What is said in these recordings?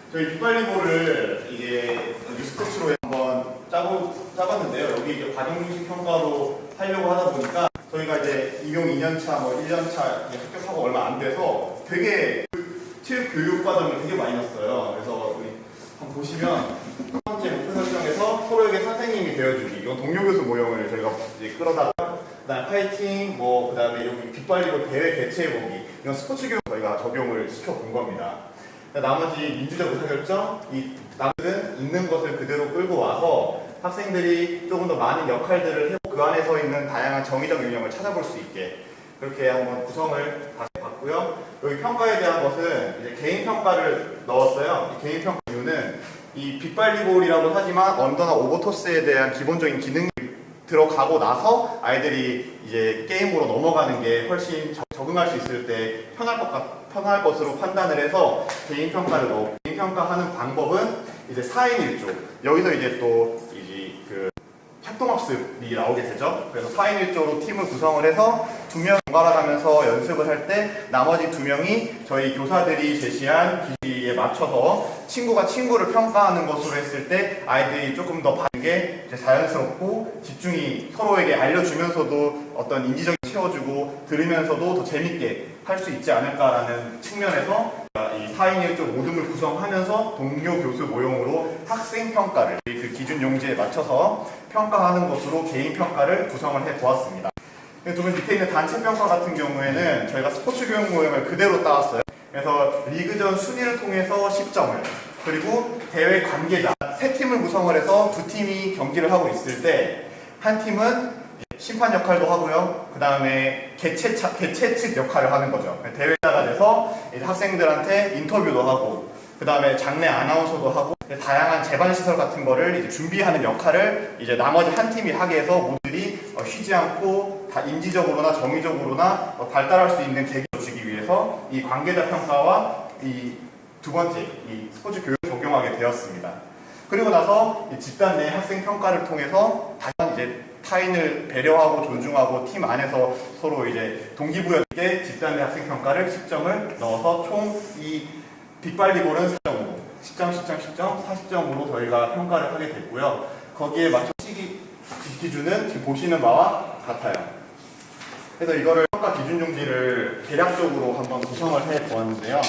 저희 빗발리볼을 이제 뉴스포츠로 한번 짜봤는데요. 여기 이제 관용중심 평가로 하려고 하다 보니까 저희가 이제 임용 2년차, 뭐 1년차 합격하고 얼마 안 돼서 되게 체육 교육 과정을 되게 많이 났어요. 그래서 우리 한번 보시면 첫 번째 목표 설정에서 서로에게 선생님이 되어주기. 이건 동료 교수 모형을 저희가 이제 끌어다가 그다음 파이팅, 뭐 그다음에 여기 빗발리볼 대회 개최해보기. 이런 스포츠 교육 저희가 적용을 시켜본 겁니다. 나머지 민주적 의사결정, 이 남들은 있는 것을 그대로 끌고 와서 학생들이 조금 더 많은 역할들을 해보고 그 안에서 있는 다양한 정의적 유형을 찾아볼 수 있게 그렇게 한번 구성을 다시 봤고요. 여기 평가에 대한 것은 이제 개인 평가를 넣었어요. 이 개인 평가 이유는 이 빗발리볼이라고 하지만 언더나 오버토스에 대한 기본적인 기능이 들어가고 나서 아이들이 이제 게임으로 넘어가는 게 훨씬 적응할 수 있을 때 편할 것으로 판단을 해서 개인 평가를 넣고, 개인 평가하는 방법은 이제 4인 1조. 여기서 이제 또 그 협동학습이 나오게 되죠. 그래서 4인 1조로 팀을 구성을 해서 2명 번갈아 가면서 연습을 할 때 나머지 2명이 저희 교사들이 제시한 기기에 맞춰서 친구가 친구를 평가하는 것으로 했을 때 아이들이 조금 더 받는 게 자연스럽고 집중이 서로에게 알려주면서도 어떤 인지적인 채워주고 들으면서도 더 재밌게 할 수 있지 않을까라는 측면에서 이 4인 1조 모둠을 구성하면서 동료 교수 모형으로 학생 평가를 그 기준 용지에 맞춰서 평가하는 것으로 개인 평가를 구성을 해 보았습니다. 두 번째 밑에 있는 단체 평가 같은 경우에는 저희가 스포츠 교육 모형을 그대로 따왔어요. 그래서 리그전 순위를 통해서 10점을, 그리고 대회 관계자 3팀을 구성을 해서 2팀이 경기를 하고 있을 때 한 팀은 심판 역할도 하고요. 그 다음에 개최 측 역할을 하는 거죠. 대회자가 돼서 학생들한테 인터뷰도 하고, 그 다음에 장내 아나운서도 하고, 다양한 제반 시설 같은 거를 이제 준비하는 역할을 이제 나머지 한 팀이 하게 해서 모두들이 쉬지 않고 다 인지적으로나 정의적으로나 발달할 수 있는 계기를 주기 위해서 이 관계자 평가와 이 두 번째 이 스포츠 교육을 적용하게 되었습니다. 그리고 나서 이 집단 내 학생 평가를 통해서 다시 이제 타인을 배려하고 존중하고 팀 안에서 서로 이제 동기부여 있게 집단 내 학생 평가를 10점을 넣어서 총 이 빗발리볼은 4점으로 10점, 10점, 10점, 40점으로 저희가 평가를 하게 됐고요. 거기에 맞춰 시기 기준은 지금 보시는 바와 같아요. 그래서 이거를 평가 기준 용지를 대략적으로 한번 구성을 해 보았는데요.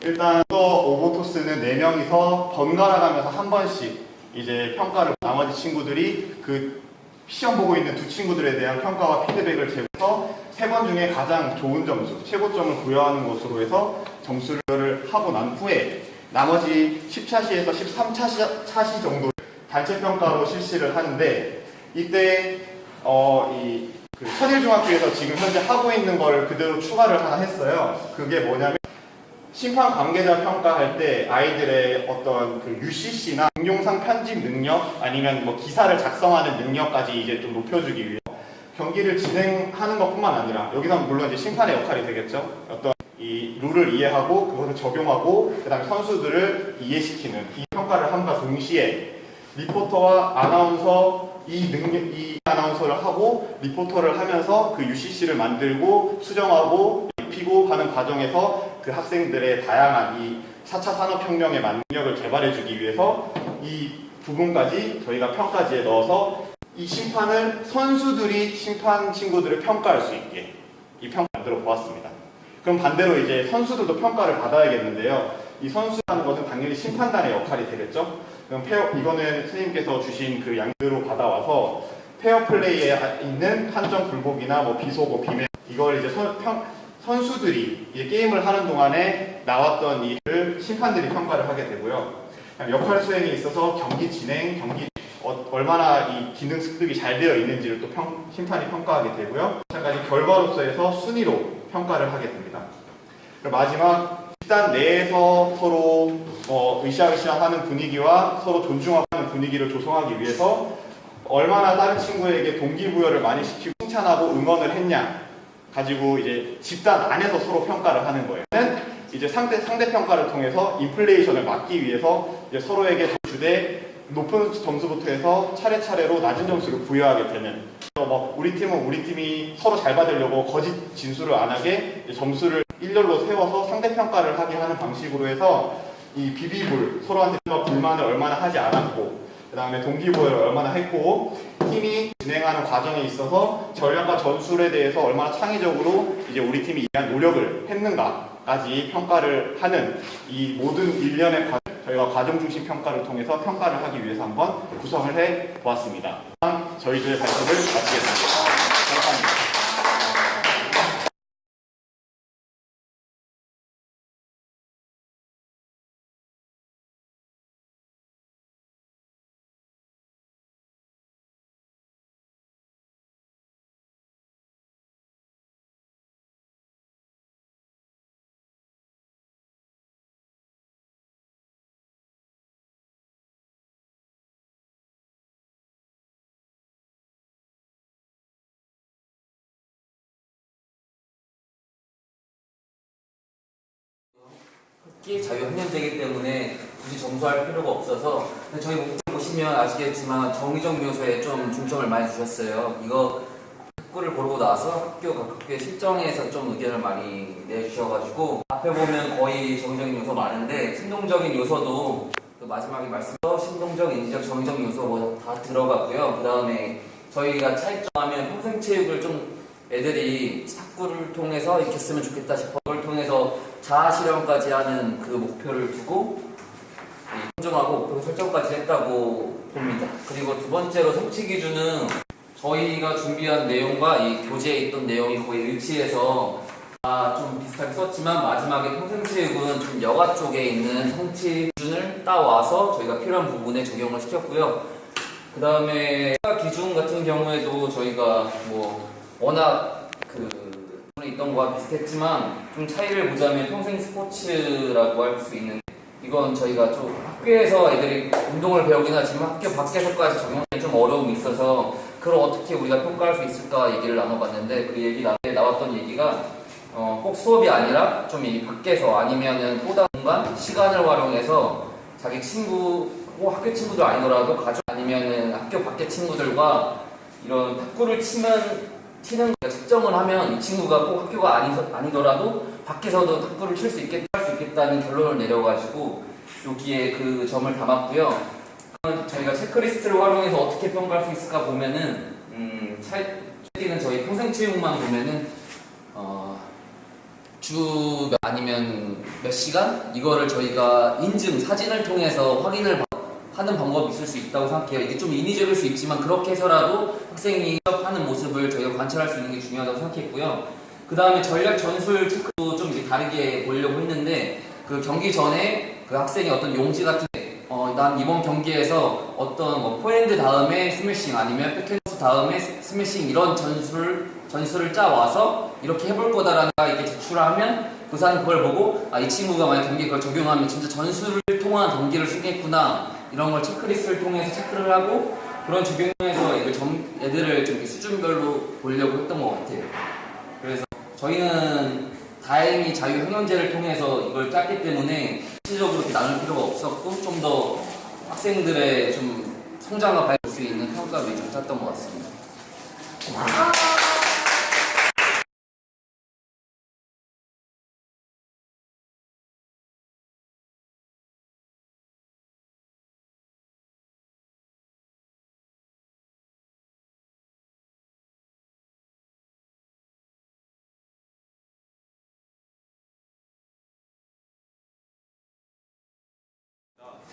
일단 오버토스는 4명이서 번갈아 가면서 한 번씩 이제 평가를, 나머지 친구들이 그 시험 보고 있는 두 친구들에 대한 평가와 피드백을 제공해서 3번 중에 가장 좋은 점수, 최고점을 부여하는 것으로 해서 점수를 하고 난 후에 나머지 10차시에서 13차시 정도 단체 평가로 실시를 하는데, 이때 그 천일중학교에서 지금 현재 하고 있는 걸 그대로 추가를 하나 했어요. 그게 뭐냐면 심판 관계자 평가할 때 아이들의 어떤 그 UCC나 동영상 편집 능력, 아니면 뭐 기사를 작성하는 능력까지 이제 좀 높여주기 위해 경기를 진행하는 것뿐만 아니라, 여기서는 물론 이제 심판의 역할이 되겠죠. 어떤 이 룰을 이해하고 그것을 적용하고 그다음에 선수들을 이해시키는 이 평가를 함과 동시에 리포터와 아나운서 이 아나운서를 하고 리포터를 하면서 그 UCC를 만들고 수정하고 입히고 하는 과정에서 그 학생들의 다양한 이 4차 산업혁명의 능력을 개발해주기 위해서 이 부분까지 저희가 평가지에 넣어서 이 심판을 선수들이 심판 친구들을 평가할 수 있게 이 평가 만들어 보았습니다. 그럼 반대로 이제 선수들도 평가를 받아야겠는데요. 이 선수라는 것은 당연히 심판단의 역할이 되겠죠. 그럼 이거는 선생님께서 주신 그 양대로 받아와서 페어플레이에 있는 판정 불복이나 뭐 비속어, 비매, 이걸 이제 선수들이 이제 게임을 하는 동안에 나왔던 일을 심판들이 평가를 하게 되고요. 역할 수행에 있어서 경기 진행, 얼마나 이 기능 습득이 잘 되어 있는지를 또 심판이 평가하게 되고요. 마찬가지 결과로서 해서 순위로 평가를 하게 됩니다. 그리고 마지막 집단 내에서 서로 으쌰으쌰하는 분위기와 서로 존중하는 분위기를 조성하기 위해서 얼마나 다른 친구에게 동기부여를 많이 시키고 칭찬하고 응원을 했냐 가지고 이제 집단 안에서 서로 평가를 하는 거예요. 이제 상대 평가를 통해서 인플레이션을 막기 위해서 이제 서로에게 주되 높은 점수부터 해서 차례차례로 낮은 점수를 부여하게 되는, 우리 팀은 우리 팀이 서로 잘 받으려고 거짓 진술을 안 하게 점수를 일렬로 세워서 상대 평가를 하게 하는 방식으로 해서 이 비비불, 서로한테 불만을 얼마나 하지 않았고, 그 다음에 동기부여를 얼마나 했고, 팀이 진행하는 과정에 있어서 전략과 전술에 대해서 얼마나 창의적으로 이제 우리 팀이 위한 노력을 했는가까지 평가를 하는 이 모든 일련의 과정, 저희가 과정 중심 평가를 통해서 평가를 하기 위해서 한번 구성을 해 보았습니다. 저희들의 발표를 마치겠습니다. 감사합니다. 흑기 자유학년제이기 때문에 굳이 점수할 필요가 없어서, 근데 저희 목표 보시면 아시겠지만 정의적 요소에 좀 중점을 많이 주셨어요. 이거 학구를 고르고 나서 학교 각 학교의 실정에서 좀 의견을 많이 내주셔가지고 앞에 보면 거의 정의적인 요소 많은데 신동적인 요소도 그 마지막에 말씀드린 신동적, 인지적, 정의적 요소 뭐 다 들어갔고요. 그 다음에 저희가 차이점하면 평생체육을 좀 애들이 학구를 통해서 이렇게 쓰면 좋겠다 싶어 그걸 통해서 자아실현까지 하는 그 목표를 두고 선정하고 목표 설정까지 했다고 봅니다. 그리고 두 번째로 성취 기준은 저희가 준비한 내용과 이 교재에 있던 내용이 거의 일치해서 좀 비슷하게 썼지만 마지막에 평생체육은 좀 여가 쪽에 있는 성취 기준을 따와서 저희가 필요한 부분에 적용을 시켰고요. 그 다음에 기준 같은 경우에도 저희가 뭐 워낙 있던 거와 비슷했지만 좀 차이를 보자면 평생 스포츠라고 할 수 있는 이건 저희가 좀 학교에서 애들이 운동을 배우긴 하지만 학교 밖에서까지 적용하기 좀 어려움이 있어서 그걸 어떻게 우리가 평가할 수 있을까 얘기를 나눠봤는데 그 얘기 나왔던 얘기가 꼭 수업이 아니라 좀 이 밖에서 아니면은 또 다른 공간, 시간을 활용해서 자기 친구 꼭 학교 친구들 아니더라도 가족 아니면은 학교 밖의 친구들과 이런 탁구를 치는 측정을 하면 이 친구가 꼭 학교가 아니더라도 밖에서도 탁구를 칠 수 있겠다는 결론을 내려가지고 여기에 그 점을 담았고요. 저희가 체크리스트를 활용해서 어떻게 평가할 수 있을까 보면은 차이는 저희 평생체육만 보면은 주 아니면 몇 시간 이거를 저희가 인증 사진을 통해서 확인을 하는 방법이 있을 수 있다고 생각해요. 이게 좀 인위적일 수 있지만 그렇게 해서라도 학생이 하는 모습을 저희가 관찰할 수 있는 게 중요하다고 생각했고요. 그 다음에 전략 전술 체크도 좀 이렇게 다르게 보려고 했는데 그 경기 전에 그 학생이 어떤 용지 같은 난 이번 경기에서 어떤 뭐 포핸드 다음에 스매싱 아니면 백핸드 다음에 스매싱 이런 전술을 짜와서 이렇게 해볼 거다라는 거 이렇게 제출하면 그 사람 그걸 보고 이 친구가 만약 경기에 그걸 적용하면 진짜 전술을 통한 경기를 쓰겠구나 이런 걸 체크리스트를 통해서 체크를 하고 그런 적용해서 애들을 좀 수준별로 보려고 했던 것 같아요. 그래서 저희는 다행히 자유학년제를 통해서 이걸 짰기 때문에 실질적으로 이렇게 나눌 필요가 없었고 좀 더 학생들의 좀 성장을 볼 수 있는 평가 위주로 짰던 것 같습니다.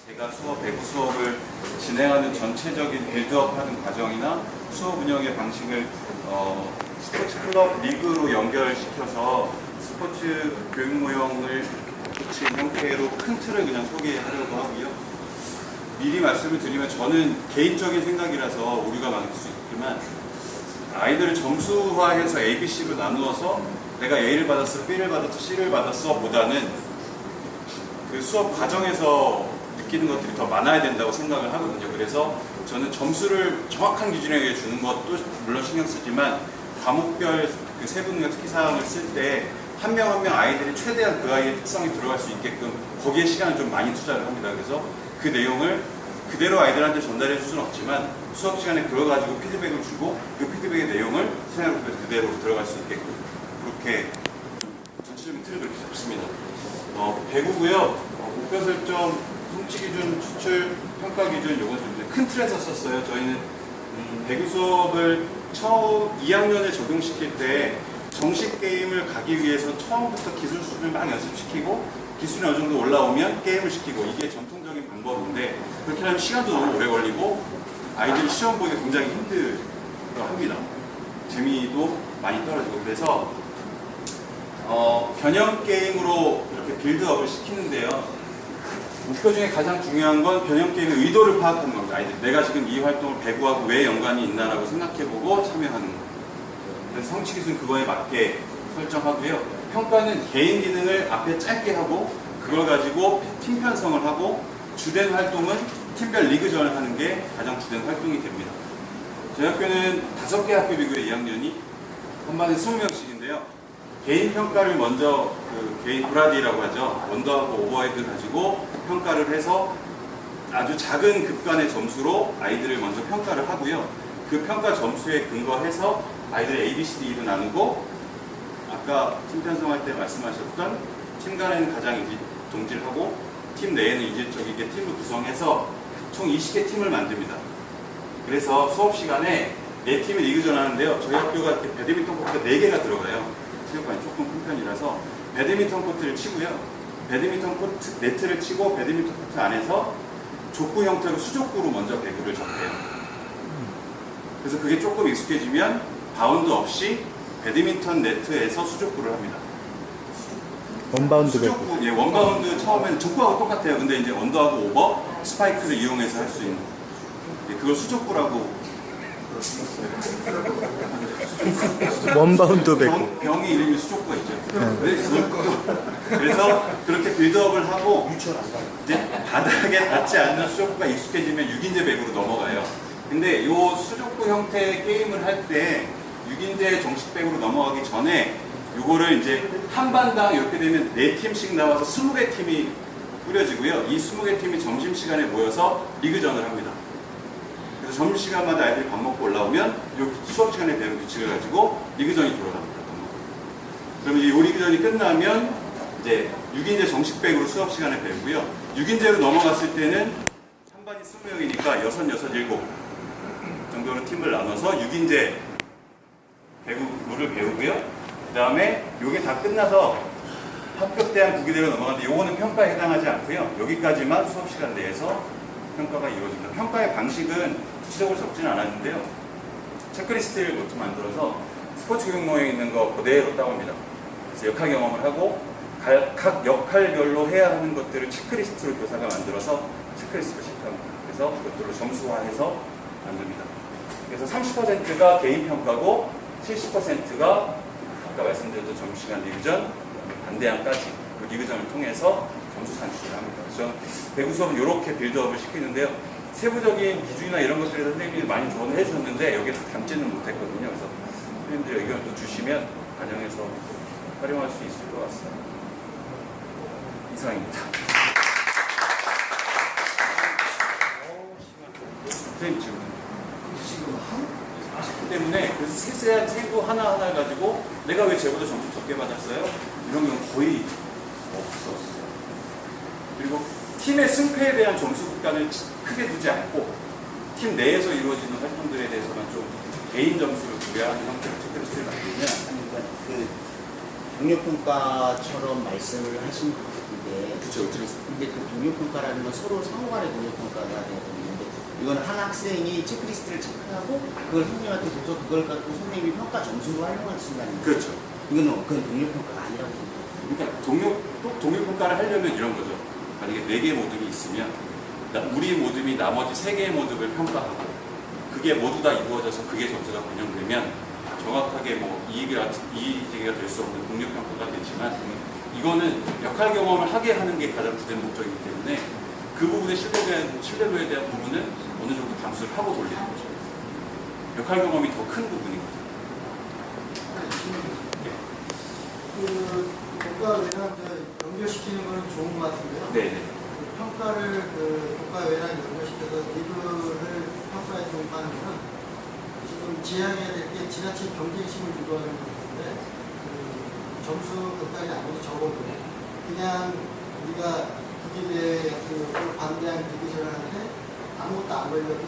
제가 배구 수업을 진행하는 전체적인 빌드업하는 과정이나 수업 운영의 방식을 스포츠 클럽 리그로 연결시켜서 스포츠 교육 모형을 붙인 형태로 큰 틀을 그냥 소개하려고 하고요. 미리 말씀을 드리면 저는 개인적인 생각이라서 오류가 많을 수 있지만 아이들을 점수화해서 A, B, C로 나누어서 내가 A를 받았어, B를 받았어, C를 받았어 보다는 그 수업 과정에서 느끼는 것들이 더 많아야 된다고 생각을 하거든요. 그래서 저는 점수를 정확한 기준에 의해 주는 것도 물론 신경 쓰지만 과목별 그 세분과 특기사항을 쓸 때 한 명 한 명 아이들이 최대한 그 아이의 특성이 들어갈 수 있게끔 거기에 시간을 좀 많이 투자를 합니다. 그래서 그 내용을 그대로 아이들한테 전달해 줄 수는 없지만 수업 시간에 그걸 가지고 피드백을 주고 그 피드백의 내용을 생활grup에 그대로 들어갈 수 있게끔 그렇게 전체적인 틀을 그렇게 잡습니다. 배구고요. 목표 설정, 성취 기준, 추출, 평가 기준 요건 좀 큰 틀에서 썼어요. 저희는 배구 수업을 처음 2학년에 적용시킬 때 정식 게임을 가기 위해서 처음부터 기술 수준을 막 연습시키고 기술이 어느 정도 올라오면 게임을 시키고 이게 전통적인 방법인데 그렇게 하면 시간도 너무 오래 걸리고 아이들이 시험 보기가 굉장히 힘들어합니다. 재미도 많이 떨어지고 그래서 변형 게임으로 이렇게 빌드업을 시키는데요. 목표 중에 가장 중요한 건 변형 게임의 의도를 파악하는 겁니다. 아이들 내가 지금 이 활동을 배구하고 왜 연관이 있나라고 생각해보고 참여하는 거예요. 그래서 성취 기준은 그거에 맞게 설정하고요. 평가는 개인 기능을 앞에 짧게 하고 그걸 가지고 팀 편성을 하고 주된 활동은 팀별 리그전을 하는 게 가장 주된 활동이 됩니다. 저희 학교는 5개 학교 비교의 2학년이 한 반에 20명씩인데요. 개인 평가를 먼저 개인 브라디라고 하죠. 원더하고 오버헤드 가지고 평가를 해서 아주 작은 급간의 점수로 아이들을 먼저 평가를 하고요. 그 평가 점수에 근거해서 아이들의 A, B, C, D로 나누고 아까 팀 편성할 때 말씀하셨던 팀 간에는 가장 동질하고 팀 내에는 이질적이게 팀을 구성해서 총 20개 팀을 만듭니다. 그래서 수업 시간에 4팀이 리그전 하는데요. 저희 학교가 이렇게 배드민턴 코트가 4개가 들어가요. 체육관이 조금 큰 편이라서 배드민턴 코트를 치고요. 배드민턴 코트 네트를 치고 배드민턴 코트 안에서 족구 형태로 수족구로 먼저 배구를 접해요. 그래서 그게 조금 익숙해지면 바운드 없이 배드민턴 네트에서 수족구를 합니다. 원바운드 배구. 수족구, 예, 원바운드 처음에는 족구하고 똑같아요. 근데 이제 언더하고 오버, 스파이크를 이용해서 할 수 있는. 예, 그걸 수족구라고. 원바운드 배구. 병이 이름이 수족구가 있죠. 그래서 그렇게 빌드업을 하고 이제 바닥에 닿지 않는 수족구가 익숙해지면 6인제 배구로 넘어가요. 근데 이 수족구 형태의 게임을 할 때 6인제 정식 배구로 넘어가기 전에 요거를 이제 한 반당 이렇게 되면 4팀씩 나와서 20개 팀이 꾸려지고요. 이 20개 팀이 점심시간에 모여서 리그전을 합니다. 그래서 점심시간마다 아이들이 밥 먹고 올라오면 요 수업시간에 배운 규칙을 가지고 리그전이 돌아갑니다. 그러면 이 리그전이 끝나면 이제 6인제 정식 배구로 수업시간에 배우고요. 6인제로 넘어갔을 때는 한 반이 20명이니까 6, 7 정도로 팀을 나눠서 6인제 배구를 배우고요. 그 다음에 요게 다 끝나서 합격대항 구기대로 넘어가는데 요거는 평가에 해당하지 않고요. 여기까지만 수업시간 내에서 평가가 이루어집니다. 평가의 방식은 구체적으로 적지는 않았는데요. 체크리스트를 노트 만들어서 스포츠 교육모에 있는 거 그대로 따옵니다. 그래서 역할 경험을 하고 각 역할별로 해야 하는 것들을 체크리스트로 교사가 만들어서 체크리스트로 체크합니다. 그래서 그것들로 점수화해서 만듭니다. 그래서 30%가 개인 평가고 70%가 아까 말씀드렸던 점심시간 리그전, 반대항까지 그 리그전을 통해서 점수 산출을 합니다. 그래서 배구 수업은 이렇게 빌드업을 시키는데요. 세부적인 기준이나 이런 것들에 대해서 선생님이 많이 조언을 해주셨는데 여기에 다 담지는 못했거든요. 그래서 선생님들 의견도 주시면 반영해서 활용할 수 있을 것 같습니다. 이상입니다. 선생님 지금 때문에 그래서 세세한 세부 하나하나 가지고 내가 왜 쟤보다 점수 적게 받았어요? 이런 경우 거의 없었어요. 그리고 팀의 승패에 대한 점수 국간을 크게 두지 않고 팀 내에서 이루어지는 활동들에 대해서만 좀 개인 점수를 부여하는 형태로 체크리스트를 만들면 그 동료평가처럼 말씀을 하신 것 같은데 그쵸. 근데 그 동료평가라는 건 서로 상호간의 동료평가가 돼야 되는데 이건 한 학생이 체크리스트를 체크하고 그걸 선생님한테 줘서 그걸 갖고 선생님이 평가 점수로 활용하신다는 거죠. 그렇죠. 이거는 그건 동료평가가 아니라고 생각해요. 그러니까 동료평가를 하려면 이런 거죠. 만약에 4개의 모듬이 있으면 우리 모듬이 나머지 3개의 모듬을 평가하고 그게 모두 다 이루어져서 그게 점수가 반영되면 정확하게 뭐 이의제기가 될 수 없는 동료평가가 되지만 이거는 역할 경험을 하게 하는 게 가장 주된 목적이기 때문에 그 부분의 신뢰도에 대한 부분은 어느 정도 감수를 하고 돌리는 거죠. 역할 경험이 더 큰 부분이거든요. 그 교과외랑 연결시키는 거는 좋은 것 같은데요. 네네. 평가를 교과외랑 연결시켜서 리그를 평가해 주는 거는 지금 지향해야 될 게 지나친 경쟁심을 유도하는 것인데 점수 격달이 아무리 적어도 그냥 우리가 그 국기대 같은 경우 반대한 기기절한테 아무것도 안 걸려도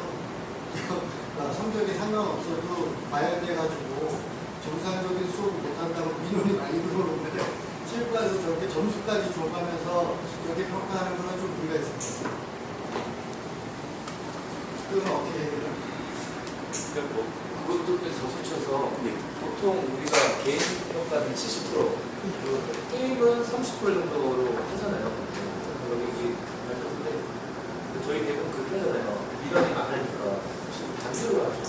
성적에 상관없어도 과열돼가지고 정상적인 수업을 못한다고 민원이 많이 들어오는데 체육관에서 저렇게 점수까지 줘가면서 이렇게 평가하는 거는 좀 문제가 있습니다. 그건 어떻게 해요? 그러니까 뭐 그것도 덧붙여서 보통 우리가 개인 평가는 70%, 그리고 게임은 30% 정도로 하잖아요. 여기 발표인데 저희 대부분 그렇게 하잖아요. 민원이 많으니까 반대로 하죠.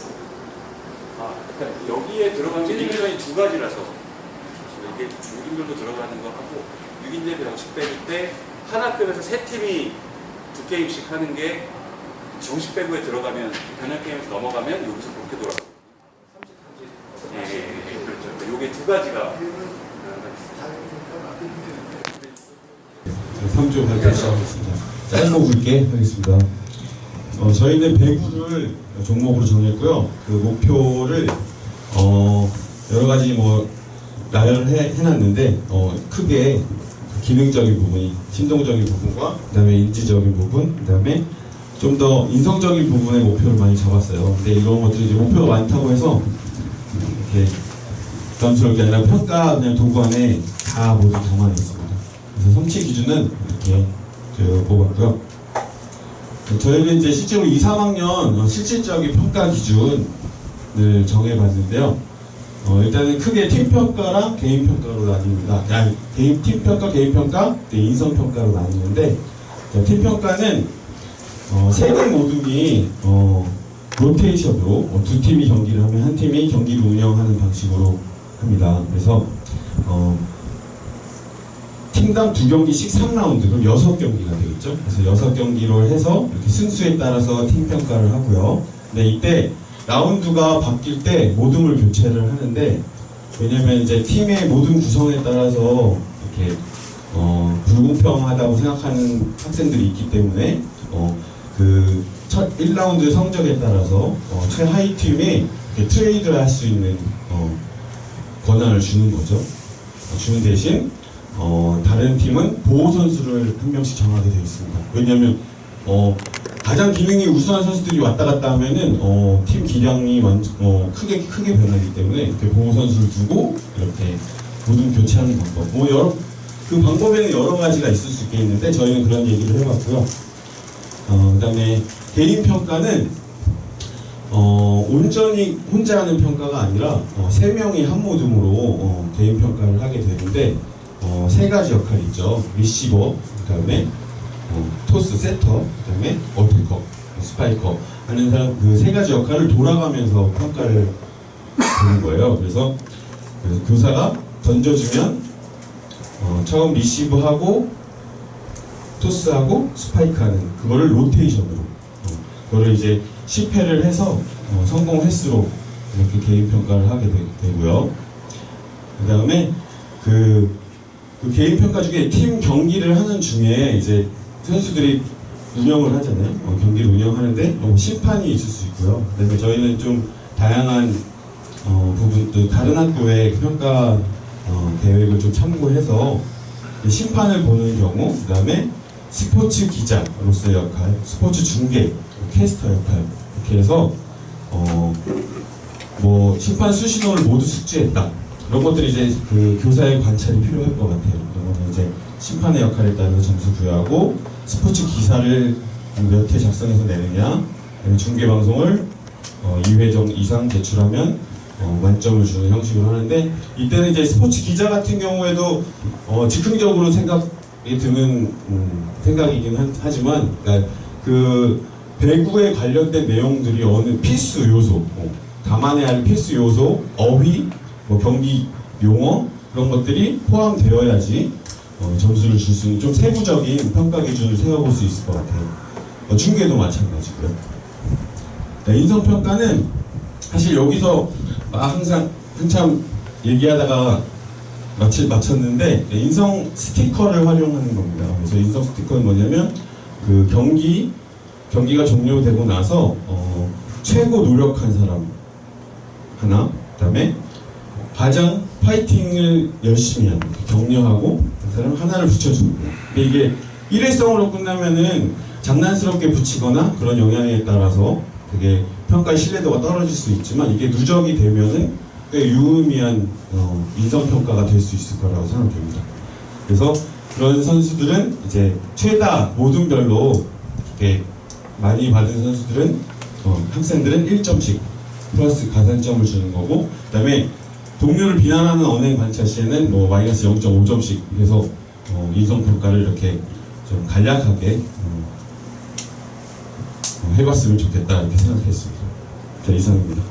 그러니까 여기에 들어가는 게 인턴이 두 가지라서 이게 모든별로 들어가는 거 하고 6인제 병식 배구 때 한 학급에서 세 팀이 두 게임씩 하는 게 정식 배구에 들어가면 변형 게임에서 넘어가면 여기서 그렇게 돌아가요. 30, 그렇죠. 요게 두 가지가 3조 발표 시작하겠습니다. 짧고 굵게 하겠습니다. 저희는 배구를 종목으로 정했고요. 그 목표를 여러 가지 뭐 나열을 해놨는데 크게 기능적인 부분이 심동적인 부분과 그다음에 인지적인 부분, 그다음에 좀 더 인성적인 부분의 목표를 많이 잡았어요. 근데 이런 것들이 이제 목표가 많다고 해서 이렇게 부담스러운 게 아니라 평가 그냥 도구 안에 다 모두 담아내 있습니다. 그래서 성취 기준은 이렇게 뽑았고요. 저희는 이제 실제로 2, 3학년 실질적인 평가 기준을 정해봤는데요. 일단은 크게 팀평가랑 개인평가로 나뉩니다. 팀평가, 개인평가, 인성평가로 나뉘는데 팀평가는 세 개 모둠이 로테이션으로 두 팀이 경기를 하면 한 팀이 경기를 운영하는 방식으로 합니다. 그래서 팀당 2경기씩 3라운드, 그럼 6경기가 되겠죠. 그래서 6경기로 해서 이렇게 승수에 따라서 팀 평가를 하고요. 근데 이때 라운드가 바뀔 때 모둠을 교체를 하는데, 왜냐면 이제 팀의 모든 구성에 따라서 이렇게 불공평하다고 생각하는 학생들이 있기 때문에 그 첫 1라운드 성적에 따라서 최하위 팀이 트레이드를 할 수 있는 권한을 주는 거죠. 주는 대신 다른 팀은 보호 선수를 한 명씩 정하게 되어 있습니다. 왜냐하면 가장 기능이 우수한 선수들이 왔다 갔다 하면은 팀 기량이 크게 변하기 때문에 이렇게 보호 선수를 두고 이렇게 모든 교체하는 방법. 그 방법에는 여러 가지가 있을 수 있겠는데 저희는 그런 얘기를 해봤고요. 그다음에 개인 평가는 온전히 혼자 하는 평가가 아니라 3명이 한 모둠으로 개인 평가를 하게 되는데 3가지 역할이 있죠. 리시버, 그다음에 토스, 세터, 그다음에 어택커, 스파이커 하는 사람, 그 3가지 역할을 돌아가면서 평가를 보는 거예요. 그래서 교사가 던져주면 처음 리시브하고 토스하고 스파이크하는 그거를 로테이션으로 그거를 이제 10회를 해서 성공 횟수로 이렇게 개인 평가를 하게 되고요. 그 다음에 그 개인 평가 중에 팀 경기를 하는 중에 이제 선수들이 운영을 하잖아요. 경기를 운영하는데 심판이 있을 수 있고요. 그래서 저희는 좀 다양한 부분도 다른 학교의 평가 계획을 좀 참고해서 심판을 보는 경우, 그 다음에 스포츠 기자로서의 역할, 스포츠 중계, 캐스터 역할 이렇게 해서 뭐 심판 수신호를 모두 숙지했다. 이런 것들이 이제 그 교사의 관찰이 필요할 것 같아요. 그런 것은 이제 심판의 역할에 따라서 점수 부여하고 스포츠 기사를 몇 회 작성해서 내느냐, 중계 방송을 2회 이상 제출하면 만점을 주는 형식으로 하는데, 이때는 이제 스포츠 기자 같은 경우에도 즉흥적으로 생각이 드는 생각이긴 하지만, 그러니까 그 배구에 관련된 내용들이 어느 필수 요소, 감안해야 할 필수 요소, 어휘, 뭐 경기 용어 그런 것들이 포함되어야지 점수를 줄 수 있는 좀 세부적인 평가 기준을 세워볼 수 있을 것 같아요. 중계도 마찬가지고요. 인성평가는 사실 여기서 항상 한참 얘기하다가 마쳤는데, 인성 스티커를 활용하는 겁니다. 그래서 인성 스티커는 뭐냐면 그 경기가 종료되고 나서 최고 노력한 사람 하나, 그다음에 가장 파이팅을 열심히 하는, 격려하고 그 사람 하나를 붙여줍니다. 근데 이게 일회성으로 끝나면은 장난스럽게 붙이거나 그런 영향에 따라서 되게 평가의 신뢰도가 떨어질 수 있지만 이게 누적이 되면은 꽤 유의미한 인성평가가 될 수 있을 거라고 생각됩니다. 그래서 그런 선수들은 이제 최다 모든 별로 이렇게 많이 받은 선수들은 학생들은 1점씩 플러스 가산점을 주는 거고, 그다음에 동료를 비난하는 언행 관찰 시에는 뭐 마이너스 0.5점씩 해서 인성평가를 이렇게 좀 간략하게 해봤으면 좋겠다 이렇게 생각했습니다. 자, 이상입니다.